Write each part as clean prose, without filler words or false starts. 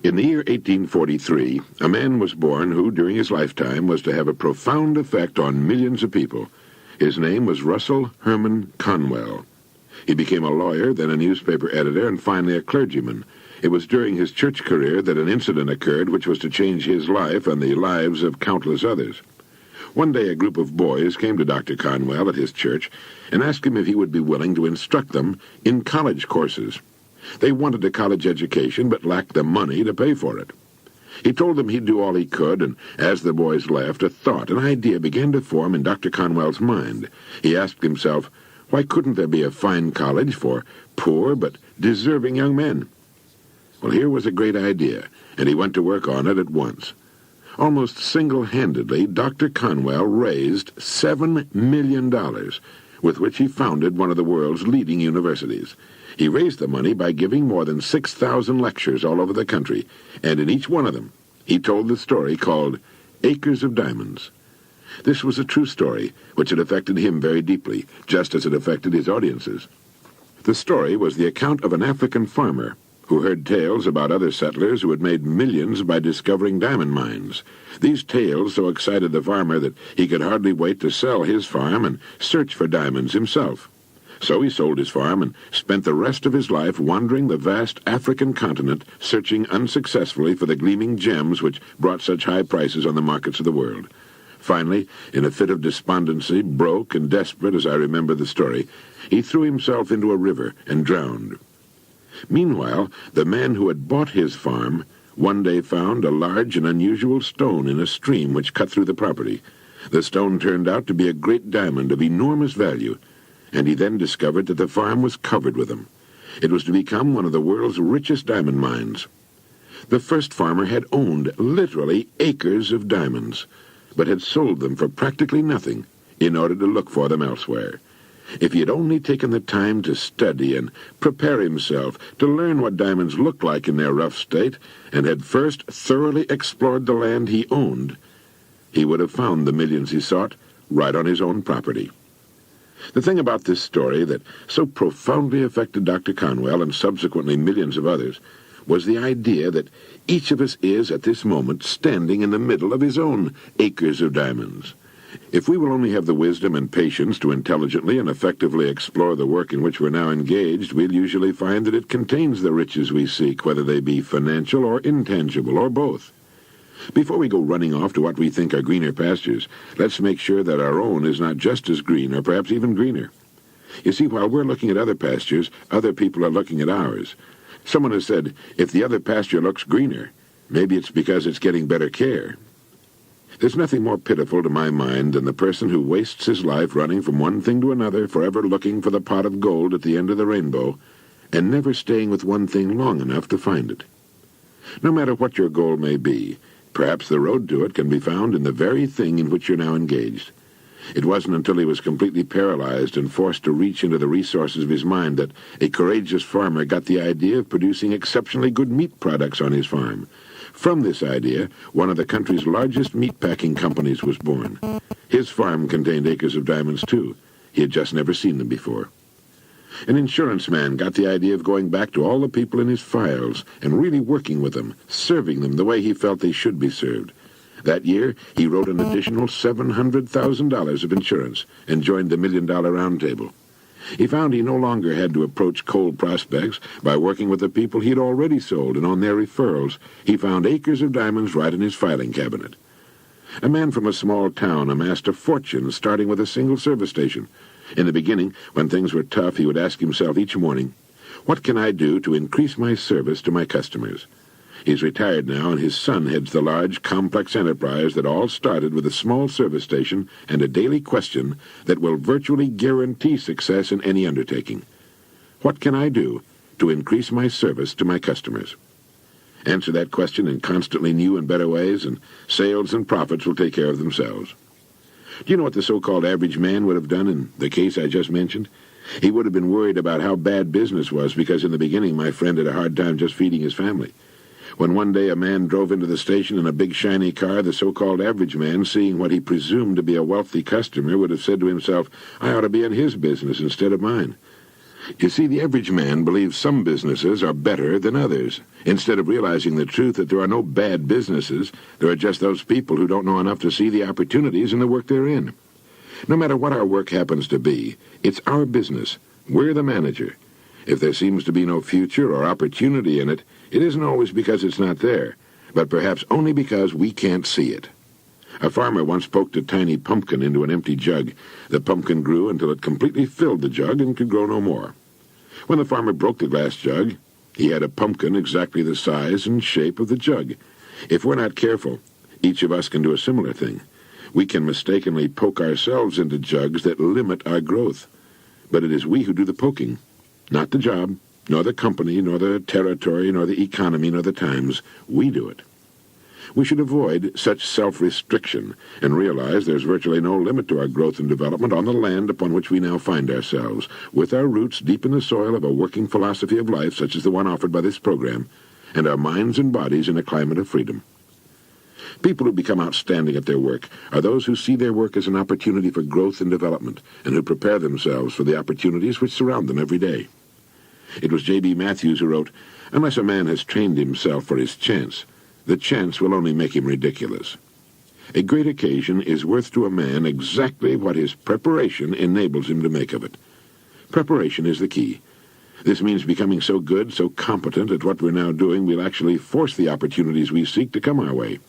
In the year 1843, a man was born who, during his lifetime, was to have a profound effect on millions of people. His name was Russell Herman Conwell. He became a lawyer, then a newspaper editor, and finally a clergyman. It was during his church career that an incident occurred which was to change his life and the lives of countless others. One day a group of boys came to Dr. Conwell at his church and asked him if he would be willing to instruct them in college courses. They wanted a college education but lacked the money to pay for it. He told them he'd do all he could, and as the boys left, a thought, an idea began to form in Dr. Conwell's mind. He asked himself, why couldn't there be a fine college for poor but deserving young men? Well, here was a great idea, and he went to work on it at once. Almost single-handedly, Dr. Conwell raised $7 million, with which he founded one of the world's leading universities. He raised the money by giving more than 6,000 lectures all over the country, and in each one of them, he told the story called Acres of Diamonds. This was a true story, which had affected him very deeply, just as it affected his audiences. The story was the account of an African farmer who heard tales about other settlers who had made millions by discovering diamond mines. These tales so excited the farmer that he could hardly wait to sell his farm and search for diamonds himself. So he sold his farm and spent the rest of his life wandering the vast African continent, searching unsuccessfully for the gleaming gems which brought such high prices on the markets of the world. Finally, in a fit of despondency, broke and desperate as I remember the story, he threw himself into a river and drowned. Meanwhile, the man who had bought his farm one day found a large and unusual stone in a stream which cut through the property. The stone turned out to be a great diamond of enormous value, and he then discovered that the farm was covered with them. It was to become one of the world's richest diamond mines. The first farmer had owned literally acres of diamonds, but had sold them for practically nothing in order to look for them elsewhere. If he had only taken the time to study and prepare himself to learn what diamonds looked like in their rough state, and had first thoroughly explored the land he owned, he would have found the millions he sought right on his own property. The thing about this story that so profoundly affected Dr. Conwell and subsequently millions of others was the idea that each of us is, at this moment, standing in the middle of his own acres of diamonds. If we will only have the wisdom and patience to intelligently and effectively explore the work in which we're now engaged, we'll usually find that it contains the riches we seek, whether they be financial or intangible, or both. Before we go running off to what we think are greener pastures, let's make sure that our own is not just as green, or perhaps even greener. You see, while we're looking at other pastures, other people are looking at ours. Someone has said, if the other pasture looks greener, maybe it's because it's getting better care. There's nothing more pitiful to my mind than the person who wastes his life running from one thing to another, forever looking for the pot of gold at the end of the rainbow, and never staying with one thing long enough to find it. No matter what your goal may be, perhaps the road to it can be found in the very thing in which you're now engaged. It wasn't until he was completely paralyzed and forced to reach into the resources of his mind that a courageous farmer got the idea of producing exceptionally good meat products on his farm. From this idea, one of the country's largest meat-packing companies was born. His farm contained acres of diamonds, too. He had just never seen them before. An insurance man got the idea of going back to all the people in his files and really working with them, serving them the way he felt they should be served. That year, he wrote an additional $700,000 of insurance and joined the $1 Million Round Table. He found he no longer had to approach cold prospects. By working with the people he'd already sold and on their referrals, he found acres of diamonds right in his filing cabinet. A man from a small town amassed a fortune starting with a single service station. In the beginning, when things were tough, he would ask himself each morning, what can I do to increase my service to my customers? He's retired now, and his son heads the large, complex enterprise that all started with a small service station and a daily question that will virtually guarantee success in any undertaking. What can I do to increase my service to my customers? Answer that question in constantly new and better ways, and sales and profits will take care of themselves. Do you know what the so-called average man would have done in the case I just mentioned? He would have been worried about how bad business was because in the beginning my friend had a hard time just feeding his family. When one day a man drove into the station in a big shiny car, the so-called average man, seeing what he presumed to be a wealthy customer, would have said to himself, I ought to be in his business instead of mine. You see, the average man believes some businesses are better than others, instead of realizing the truth that there are no bad businesses. There are just those people who don't know enough to see the opportunities in the work they're in. No matter what our work happens to be, it's our business. We're the manager. If there seems to be no future or opportunity in it, it isn't always because it's not there, but perhaps only because we can't see it. A farmer once poked a tiny pumpkin into an empty jug. The pumpkin grew until it completely filled the jug and could grow no more. When the farmer broke the glass jug, he had a pumpkin exactly the size and shape of the jug. If we're not careful, each of us can do a similar thing. We can mistakenly poke ourselves into jugs that limit our growth. But it is we who do the poking, not the job, nor the company, nor the territory, nor the economy, nor the times. We do it. We should avoid such self-restriction and realize there's virtually no limit to our growth and development on the land upon which we now find ourselves, with our roots deep in the soil of a working philosophy of life such as the one offered by this program, and our minds and bodies in a climate of freedom. People who become outstanding at their work are those who see their work as an opportunity for growth and development, and who prepare themselves for the opportunities which surround them every day. It was J.B. Matthews who wrote, "Unless a man has trained himself for his chance, the chance will only make him ridiculous." A great occasion is worth to a man exactly what his preparation enables him to make of it. Preparation is the key. This means becoming so good, so competent at what we're now doing, we'll actually force the opportunities we seek to come our way.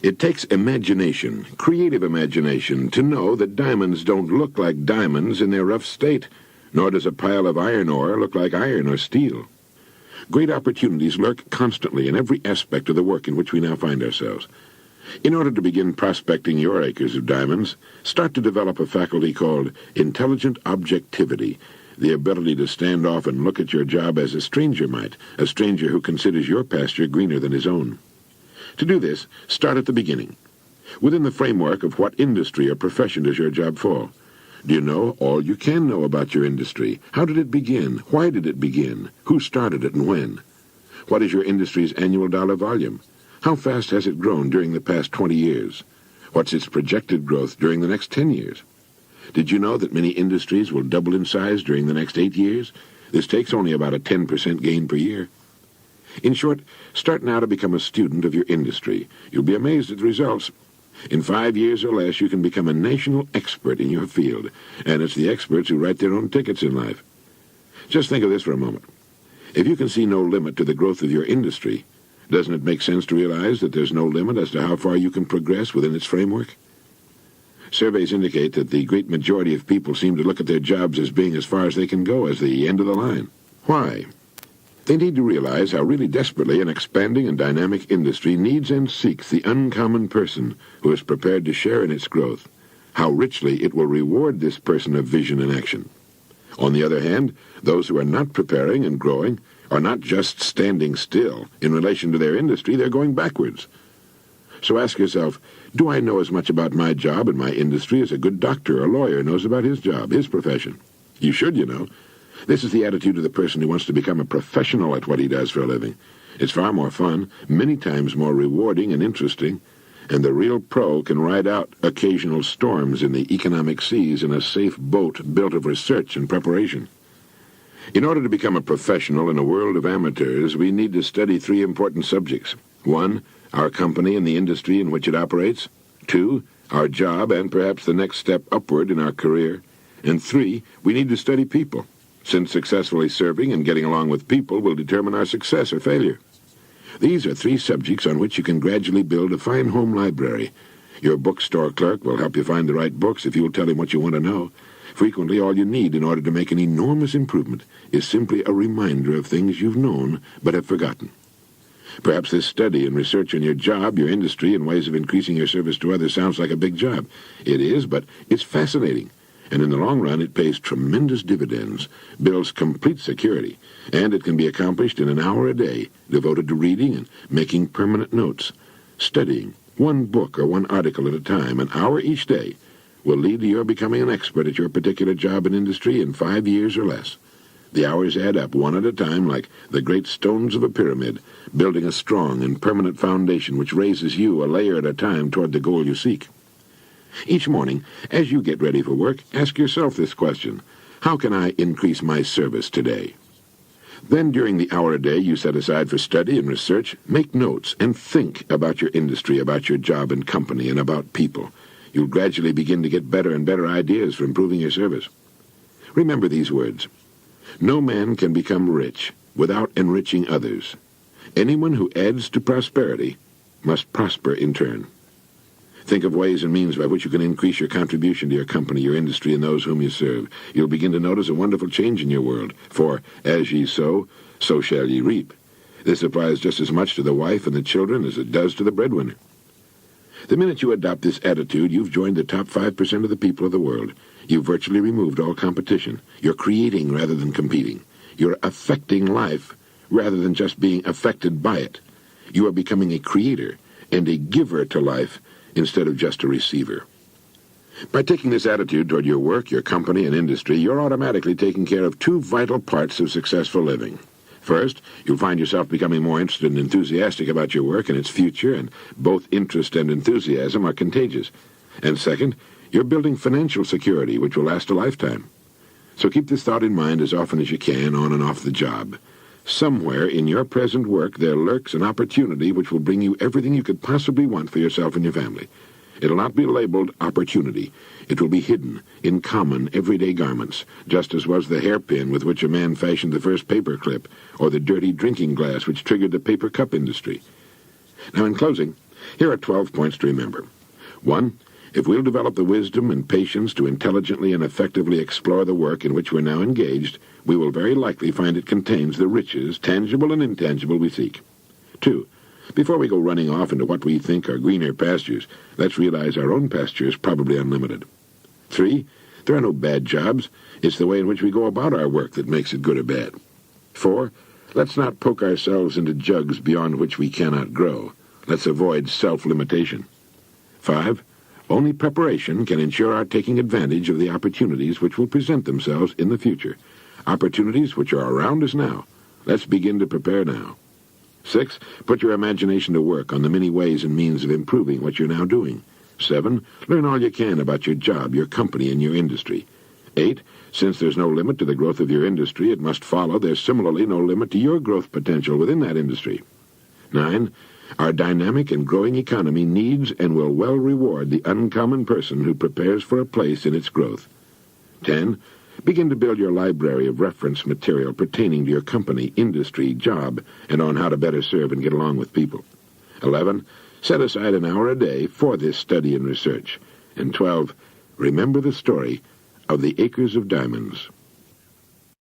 It takes imagination, creative imagination, to know that diamonds don't look like diamonds in their rough state, nor does a pile of iron ore look like iron or steel. Great opportunities lurk constantly in every aspect of the work in which we now find ourselves. In order to begin prospecting your acres of diamonds, start to develop a faculty called intelligent objectivity, the ability to stand off and look at your job as a stranger might, a stranger who considers your pasture greener than his own. To do this, start at the beginning. Within the framework of what industry or profession does your job fall? Do you know all you can know about your industry? How did it begin? Why did it begin? Who started it and when? What is your industry's annual dollar volume? How fast has it grown during the past 20 years? What's its projected growth during the next 10 years? Did you know that many industries will double in size during the next 8 years? This takes only about a 10% gain per year. In short, start now to become a student of your industry. You'll be amazed at the results. In 5 years or less, you can become a national expert in your field, and it's the experts who write their own tickets in life. Just think of this for a moment. If you can see no limit to the growth of your industry, doesn't it make sense to realize that there's no limit as to how far you can progress within its framework? Surveys indicate that the great majority of people seem to look at their jobs as being as far as they can go, as the end of the line. Why? They need to realize how really desperately an expanding and dynamic industry needs and seeks the uncommon person who is prepared to share in its growth, how richly it will reward this person of vision and action. On the other hand, those who are not preparing and growing are not just standing still. In relation to their industry, they're going backwards. So ask yourself, do I know as much about my job and my industry as a good doctor or lawyer knows about his job, his profession? You should, you know. This is the attitude of the person who wants to become a professional at what he does for a living. It's far more fun, many times more rewarding and interesting, and the real pro can ride out occasional storms in the economic seas in a safe boat built of research and preparation. In order to become a professional in a world of amateurs, we need to study 3 important subjects. 1, our company and the industry in which it operates. 2, our job and perhaps the next step upward in our career. And 3, we need to study people, since successfully serving and getting along with people will determine our success or failure. These are 3 subjects on which you can gradually build a fine home library. Your bookstore clerk will help you find the right books if you will tell him what you want to know. Frequently, all you need in order to make an enormous improvement is simply a reminder of things you've known but have forgotten. Perhaps this study and research on your job, your industry, and ways of increasing your service to others sounds like a big job. It is, but it's fascinating. And in the long run, it pays tremendous dividends, builds complete security, and it can be accomplished in an hour a day, devoted to reading and making permanent notes. Studying, 1 book or 1 article at a time, an hour each day, will lead to your becoming an expert at your particular job and industry in 5 years or less. The hours add up, 1 at a time, like the great stones of a pyramid, building a strong and permanent foundation which raises you a layer at a time toward the goal you seek. Each morning, as you get ready for work, ask yourself this question: How can I increase my service today? Then, during the hour a day you set aside for study and research, make notes and think about your industry, about your job and company, and about people. You'll gradually begin to get better and better ideas for improving your service. Remember these words. No man can become rich without enriching others. Anyone who adds to prosperity must prosper in turn. Think of ways and means by which you can increase your contribution to your company, your industry, and those whom you serve. You'll begin to notice a wonderful change in your world, for as ye sow, so shall ye reap. This applies just as much to the wife and the children as it does to the breadwinner. The minute you adopt this attitude, you've joined the top 5% of the people of the world. You've virtually removed all competition. You're creating rather than competing. You're affecting life rather than just being affected by it. You are becoming a creator and a giver to life instead of just a receiver. By taking this attitude toward your work, your company, and industry, you're automatically taking care of two vital parts of successful living. First, you'll find yourself becoming more interested and enthusiastic about your work and its future, and both interest and enthusiasm are contagious. And second, you're building financial security, which will last a lifetime. So keep this thought in mind as often as you can, on and off the job. Somewhere in your present work there lurks an opportunity which will bring you everything you could possibly want for yourself and your family. It'll not be labeled opportunity. It will be hidden in common, everyday garments, just as was the hairpin with which a man fashioned the first paper clip, or the dirty drinking glass which triggered the paper cup industry. Now, in closing, here are 12 points to remember. 1. If we'll develop the wisdom and patience to intelligently and effectively explore the work in which we're now engaged, we will very likely find it contains the riches, tangible and intangible, we seek. 2. Before we go running off into what we think are greener pastures, let's realize our own pasture is probably unlimited. 3. There are no bad jobs. It's the way in which we go about our work that makes it good or bad. 4. Let's not poke ourselves into jugs beyond which we cannot grow. Let's avoid self-limitation. 5. Only preparation can ensure our taking advantage of the opportunities which will present themselves in the future. Opportunities which are around us now. Let's begin to prepare now. 6. Put your imagination to work on the many ways and means of improving what you're now doing. 7. Learn all you can about your job, your company, and your industry. 8. Since there's no limit to the growth of your industry, it must follow there's similarly no limit to your growth potential within that industry. 9. Our dynamic and growing economy needs and will well reward the uncommon person who prepares for a place in its growth. 10. Begin to build your library of reference material pertaining to your company, industry, job, and on how to better serve and get along with people. 11. Set aside an hour a day for this study and research. And 12. Remember the story of the acres of diamonds.